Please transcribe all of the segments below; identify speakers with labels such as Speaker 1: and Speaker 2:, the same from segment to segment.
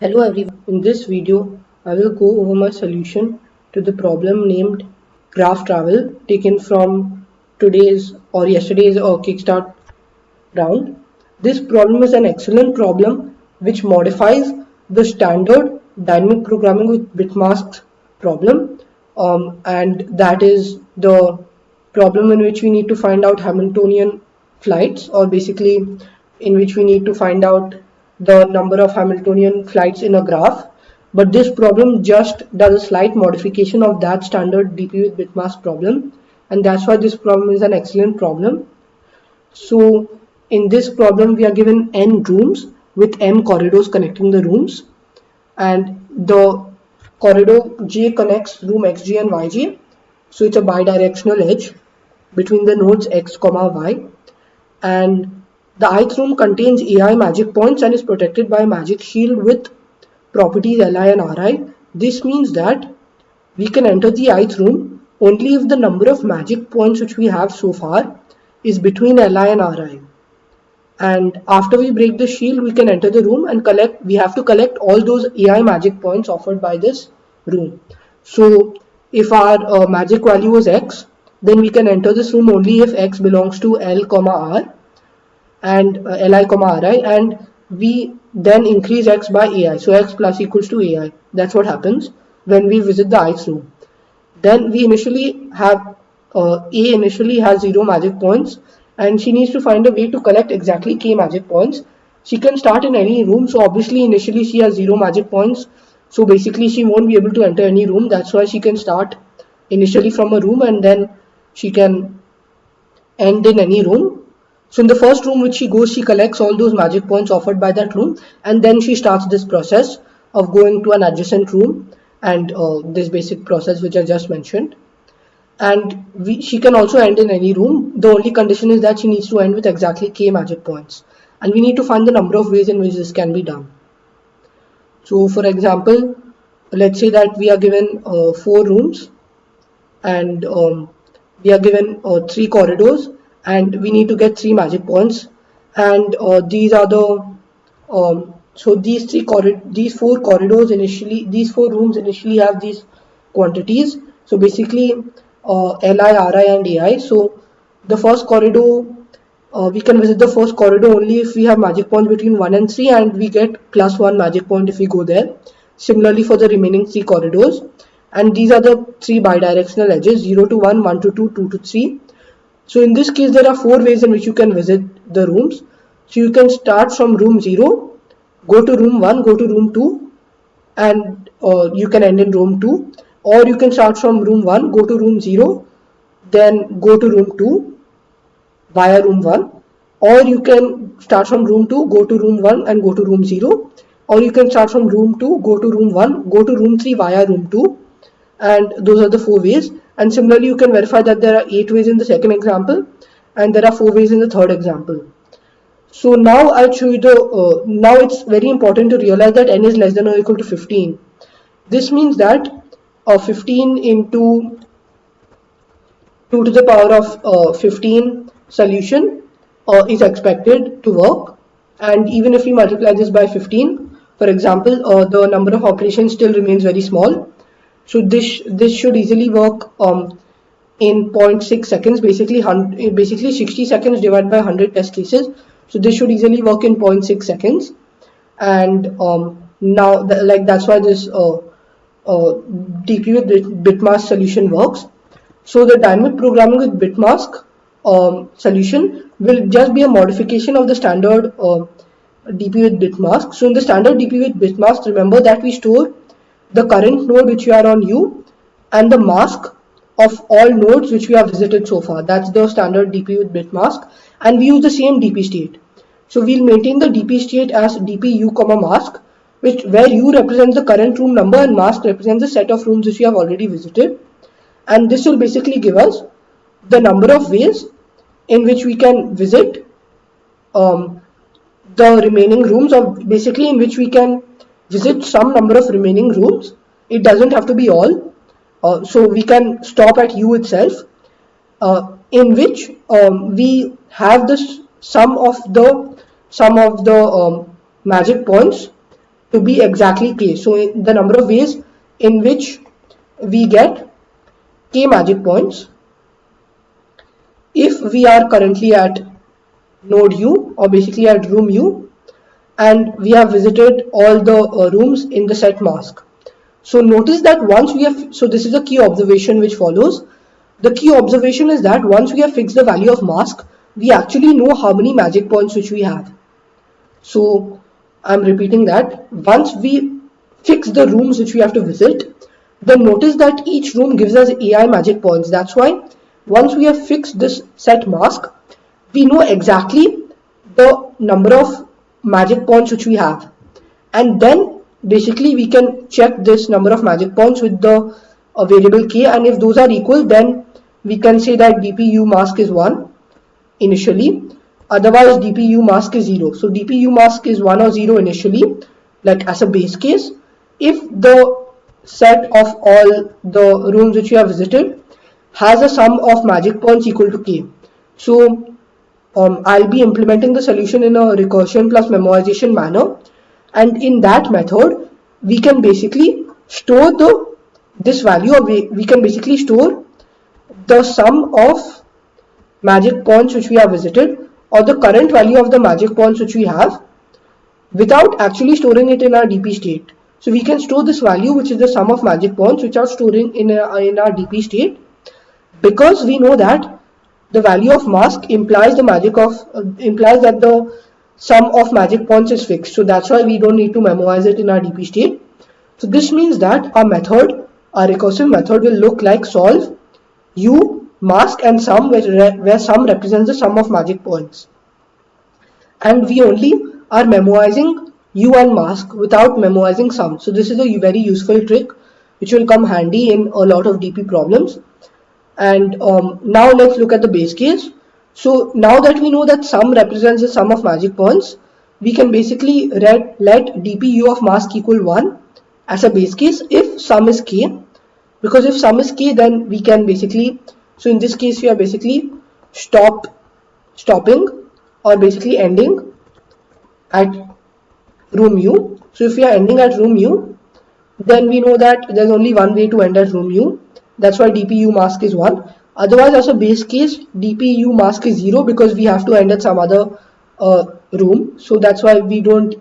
Speaker 1: Hello everyone, in this video I will go over my solution to the problem named graph travel taken from today's or yesterday's Kickstart round. This problem is an excellent problem which modifies the standard dynamic programming with bit masks problem, and that is the problem in which we need to find out Hamiltonian flights, or basically in which we need to find out the number of Hamiltonian flights in a graph. But this problem just does a slight modification of that standard DP with bit mask problem, and that's why this problem is an excellent problem. So in this problem, we are given n rooms with m corridors connecting the rooms, and the corridor J connects room xj and yj. So it's a bidirectional edge between the nodes x, y, and the ith room contains AI magic points and is protected by a magic shield with properties Li and Ri. This means that we can enter the ith room only if the number of magic points which we have so far is between Li and Ri. And after we break the shield, we can enter the room and collect. We have to collect all those AI magic points offered by this room. So if our magic value was x, then we can enter this room only if x belongs to L, R and Li, Ri, and we then increase x by AI. So x plus equals to AI. That's what happens when we visit the ith room. Then we initially have A initially has 0 magic points, and she needs to find a way to collect exactly k magic points. She can start in any room, so obviously initially she has 0 magic points, so basically she won't be able to enter any room. That's why she can start initially from a room and then she can end in any room. So in the first room which she goes, she collects all those magic points offered by that room, and then she starts this process of going to an adjacent room, and this basic process which I just mentioned. And she can also end in any room. The only condition is that she needs to end with exactly k magic points, and we need to find the number of ways in which this can be done. So for example, let's say that we are given 4 rooms, and we are given 3 corridors, and we need to get 3 magic points, and these are the so these 4 corridors initially, these 4 rooms initially have these quantities. So basically Li, Ri and Ai. So the first corridor, we can visit the first corridor only if we have magic points between 1 and 3, and we get plus 1 magic point if we go there. Similarly for the remaining 3 corridors, and these are the 3 bidirectional edges: 0 to 1, 1 to 2, 2 to 3. So in this case there are 4 ways in which you can visit the rooms. So you can start from room 0, go to room 1, go to room 2, and you can end in room 2. Or you can start from room 1, go to room 0, then go to room 2 via room 1. Or you can start from room 2, go to room 1 and go to room 0. Or you can start from room 2, go to room 1, go to room 3 via room 2. And those are the 4 ways. And similarly you can verify that there are 8 ways in the second example, and there are 4 ways in the third example. So now I'll show you now it's very important to realize that n is less than or equal to 15. This means that 15 into 2 to the power of 15 solution is expected to work. And even if we multiply this by 15, for example, the number of operations still remains very small. So this should easily work in 0.6 seconds, basically 60 seconds divided by 100 test cases. So this should easily work in 0.6 seconds. And now that's why this DP with bitmask solution works. So the dynamic programming with bitmask solution will just be a modification of the standard DP with bitmask. So in the standard DP with bitmask, remember that we store the current node which we are on U and the mask of all nodes which we have visited so far. That's the standard DP with bitmask, and we use the same DP state. So we'll maintain the DP state as DP U, mask, where U represents the current room number and mask represents the set of rooms which we have already visited. And this will basically give us the number of ways in which we can visit the remaining rooms, or basically in which we can visit some number of remaining rooms. It doesn't have to be all. So we can stop at U itself, in which we have the sum of the magic points to be exactly k. So the number of ways in which we get k magic points if we are currently at node u, or basically at room u, and we have visited all the rooms in the set mask. So notice that once we have, so this is a key observation which follows. The key observation is that once we have fixed the value of mask, we actually know how many magic points which we have. So I'm repeating that. Once we fix the rooms which we have to visit, then notice that each room gives us AI magic points. That's why once we have fixed this set mask, we know exactly the number of magic points which we have. And then basically we can check this number of magic points with the variable k, and if those are equal, then we can say that dpu mask is 1 initially, otherwise dpu mask is 0. So dpu mask is 1 or 0 initially, like as a base case, if the set of all the rooms which you have visited has a sum of magic points equal to k. So I'll be implementing the solution in a recursion plus memoization manner, and in that method we can basically store this value, or we can basically store the sum of magic points which we have visited, or the current value of the magic points which we have, without actually storing it in our DP state. So we can store this value, which is the sum of magic points, which are storing in our DP state, because we know that the value of mask implies implies that the sum of magic points is fixed. So that's why we don't need to memorize it in our DP state. So this means that our recursive method will look like solve u mask and sum, where sum represents the sum of magic points, and we only are memoizing u and mask without memoizing sum. So this is a very useful trick which will come handy in a lot of DP problems. And now let's look at the base case. So now that we know that sum represents the sum of magic points, we can basically let dpu of mask equal 1 as a base case if sum is k, because if sum is k, then we can basically, so in this case we are basically stopping or basically ending at room u. So if we are ending at room u, then we know that there's only one way to end at room u. That's why dpu mask is 1. Otherwise, as a base case, dpu mask is 0, because we have to end at some other room. So that's why we don't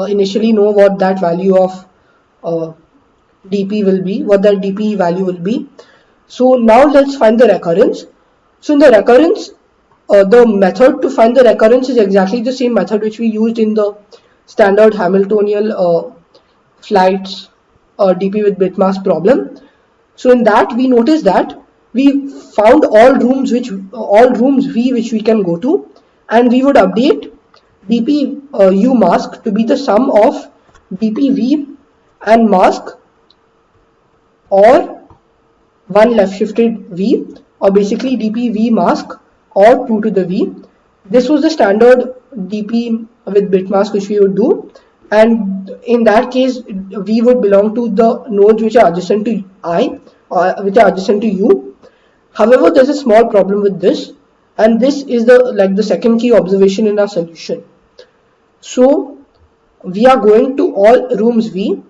Speaker 1: initially know what that value of dp will be, what that dp value will be. So now let's find the recurrence. So in the recurrence, the method to find the recurrence is exactly the same method which we used in the standard Hamiltonian flights dp with bit mask problem. So in that, we noticed that we found all rooms v which we can go to, and we would update dp u mask to be the sum of dp v and mask, or 1 left shifted v, or basically dp v mask or 2 to the v. This was the standard dp with bit mask which we would do, and in that case v would belong to the nodes which are adjacent to I, or which are adjacent to u. However, there's a small problem with this, and this is the second key observation in our solution. So we are going to all rooms v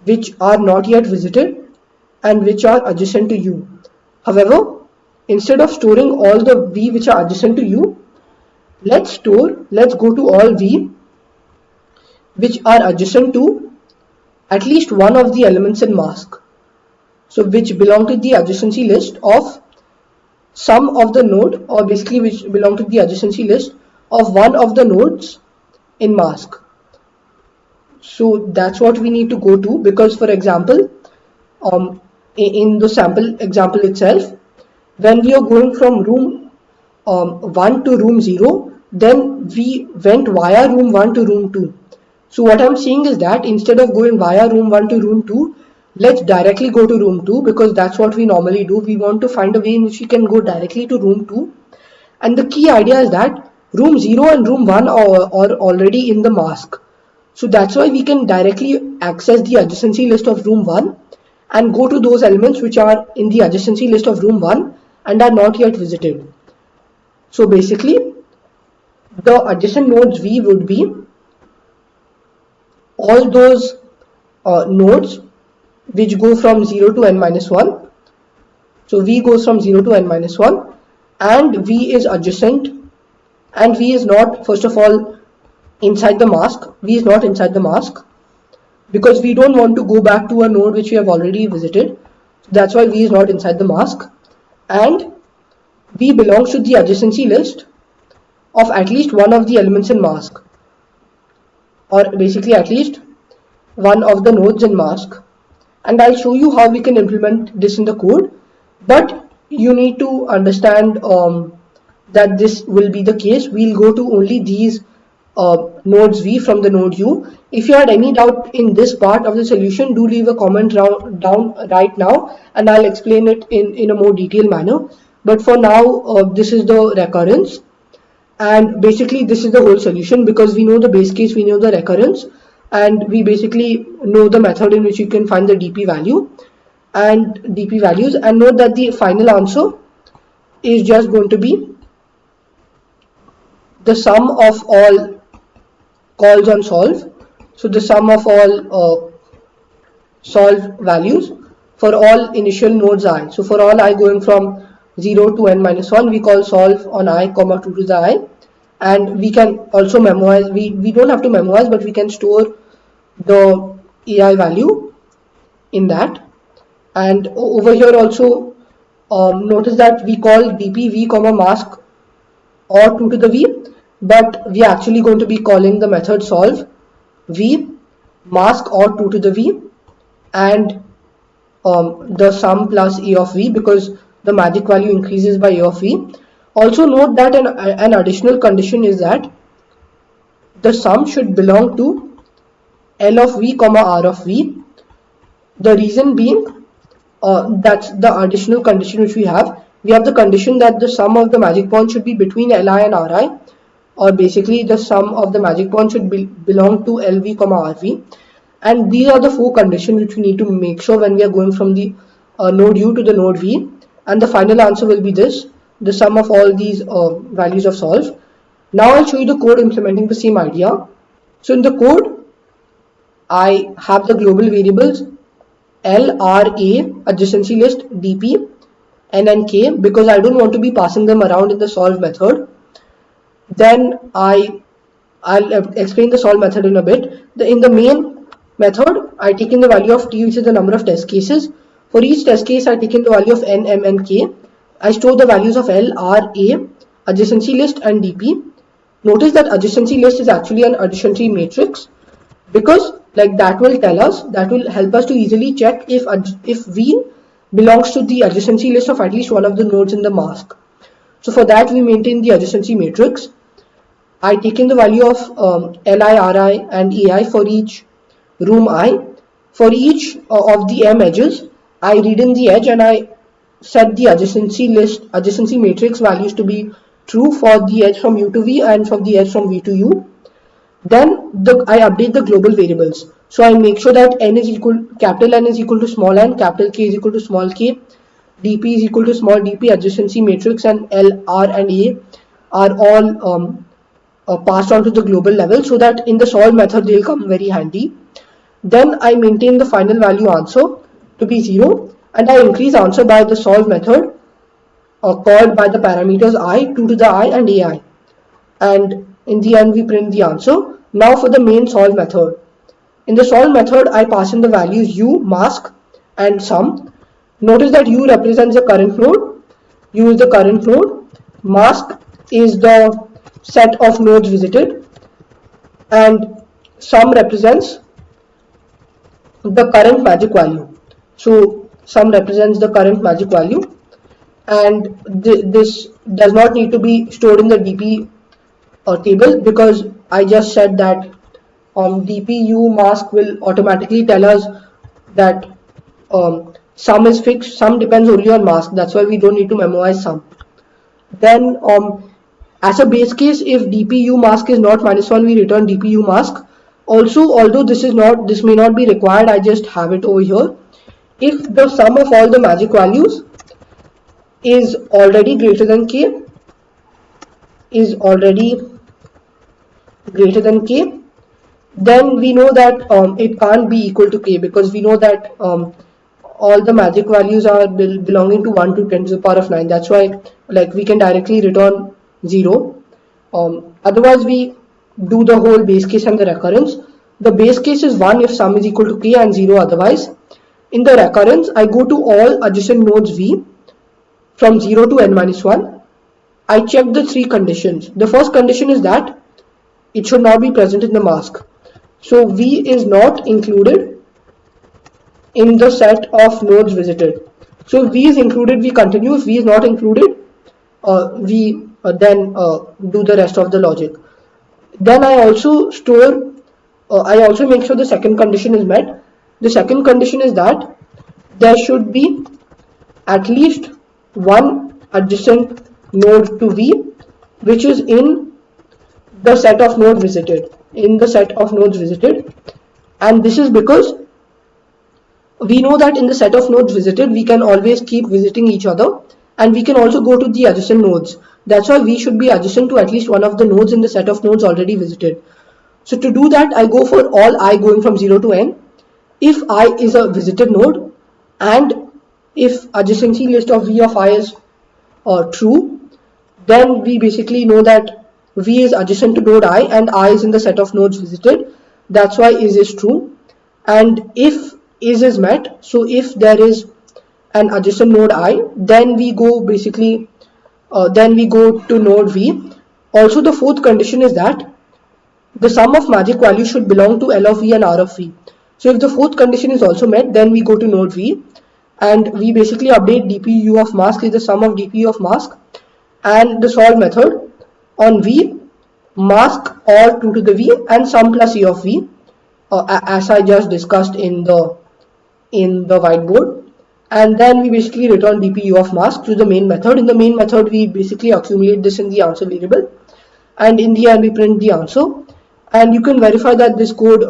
Speaker 1: which are not yet visited and which are adjacent to u. However, instead of storing all the v which are adjacent to u, let's go to all v which are adjacent to at least one of the elements in mask. So which belong to the adjacency list of some of the node, or basically which belong to the adjacency list of one of the nodes in mask. So that's what we need to go to, because for example, in the sample example itself, when we are going from room 1 to room 0, then we went via room 1 to room 2. So what I'm saying is that instead of going via room 1 to room 2, let's directly go to room 2, because that's what we normally do. We want to find a way in which we can go directly to room 2. And the key idea is that room 0 and room 1 are already in the mask. So that's why we can directly access the adjacency list of room 1 and go to those elements which are in the adjacency list of room 1 and are not yet visited. So basically, the adjacent nodes v would be all those nodes which go from 0 to n minus 1. So V goes from 0 to n minus 1, and V is adjacent, and V is not, first of all, inside the mask. V is not inside the mask because we don't want to go back to a node which we have already visited. That's why V is not inside the mask. And V belongs to the adjacency list of at least one of the elements in mask, or basically at least one of the nodes in mask. And I'll show you how we can implement this in the code, but you need to understand that this will be the case. We'll go to only these nodes V from the node U. If you had any doubt in this part of the solution, do leave a comment down right now, and I'll explain it in a more detailed manner. But for now, this is the recurrence, and basically this is the whole solution, because we know the base case, we know the recurrence, and we basically know the method in which you can find the DP value and DP values. And note that the final answer is just going to be the sum of all calls on solve. So the sum of all solve values for all initial nodes I. So for all I going from 0 to n minus 1, we call solve on I comma 2 to the I. And we can also memorize, we don't have to memorize, but we can store the AI value in that. And over here also, notice that we call DP V comma mask or 2 to the V, but we are actually going to be calling the method solve V mask or 2 to the V, and the sum plus A of V, because the magic value increases by A of V. Also note that an additional condition is that the sum should belong to L of V comma R of V. The reason being, that's the additional condition which we have. We have the condition that the sum of the magic points should be between Li and Ri, or basically the sum of the magic points should belong to LV comma RV. And these are the four conditions which we need to make sure when we are going from the node U to the node V. And the final answer will be this, the sum of all these values of solve. Now I'll show you the code implementing the same idea. So in the code, I have the global variables L, R, A, adjacency list, DP, N and K, because I don't want to be passing them around in the solve method. Then I'll explain the solve method in a bit. In the main method, I take in the value of T, which is the number of test cases. For each test case, I take in the value of N, M and K. I store the values of L, R, A, adjacency list and DP. Notice that adjacency list is actually an adjacency matrix, because like that will tell us, that will help us to easily check if V belongs to the adjacency list of at least one of the nodes in the mask. So for that we maintain the adjacency matrix. I take in the value of Li, Ri and Ai for each room I. For each of the M edges, I read in the edge and I set the adjacency matrix values to be true for the edge from U to V and for the edge from V to U. Then I update the global variables. So I make sure that capital N is equal to small n, capital K is equal to small k, DP is equal to small dp, adjacency matrix and L, R and A are all passed on to the global level, so that in the solve method they'll come very handy. Then I maintain the final value answer to be 0, and I increase answer by the solve method called by the parameters I, 2 to the I and AI. And in the end we print the answer. Now for the main solve method. In the solve method I pass in the values U, mask and sum. Notice that U represents the current node, U is the current node, mask is the set of nodes visited, and sum represents the current magic value. So sum represents the current magic value, and this does not need to be stored in the DP table, because I just said that DPU mask will automatically tell us that sum is fixed, sum depends only on mask, that's why we don't need to memorize sum. Then as a base case, if DPU mask is not -1, we return DPU mask. Also, although this may not be required, I just have it over here. If the sum of all the magic values is already greater than k, then we know that it can't be equal to k, because we know that all the magic values are belonging to 1 to 10 to the power of 9. That's why like we can directly return 0. Otherwise we do the whole base case and the recurrence. The base case is 1 if sum is equal to k and 0 otherwise. In the recurrence, I go to all adjacent nodes v from 0 to n minus 1. I check the 3 conditions. The first condition is that it should not be present in the mask. So v is not included in the set of nodes visited. So if v is included, we continue. If v is not included, we then do the rest of the logic. Then I also store, I also make sure the second condition is met. The second condition is that there should be at least one adjacent node to v which is in the set of nodes visited. And this is because we know that in the set of nodes visited we can always keep visiting each other, and we can also go to the adjacent nodes. That's why v should be adjacent to at least one of the nodes in the set of nodes already visited. So to do that, I go for all I going from 0 to n. If I is a visited node and if adjacency list of v of I is true, then we basically know that v is adjacent to node I and I is in the set of nodes visited. That's why is true. And if is met, so if there is an adjacent node I, then we go basically to node v. Also the fourth condition is that the sum of magic values should belong to L of v and R of v. So if the fourth condition is also met, then we go to node v and we basically update dpu of mask is the sum of dpu of mask and the solve method on v, mask or 2 to the v and sum plus a of v, as I just discussed in the whiteboard. And then we basically return dpu of mask to the main method. In the main method we basically accumulate this in the answer variable, and in the end we print the answer. And you can verify that this code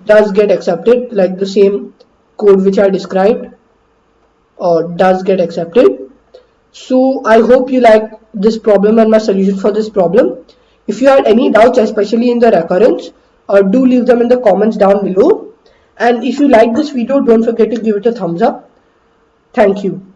Speaker 1: does get accepted, like the same code which I described does get accepted. So I hope you like this problem and my solution for this problem. If you had any doubts, especially in the recurrence, do leave them in the comments down below. And if you like this video, don't forget to give it a thumbs up. Thank you.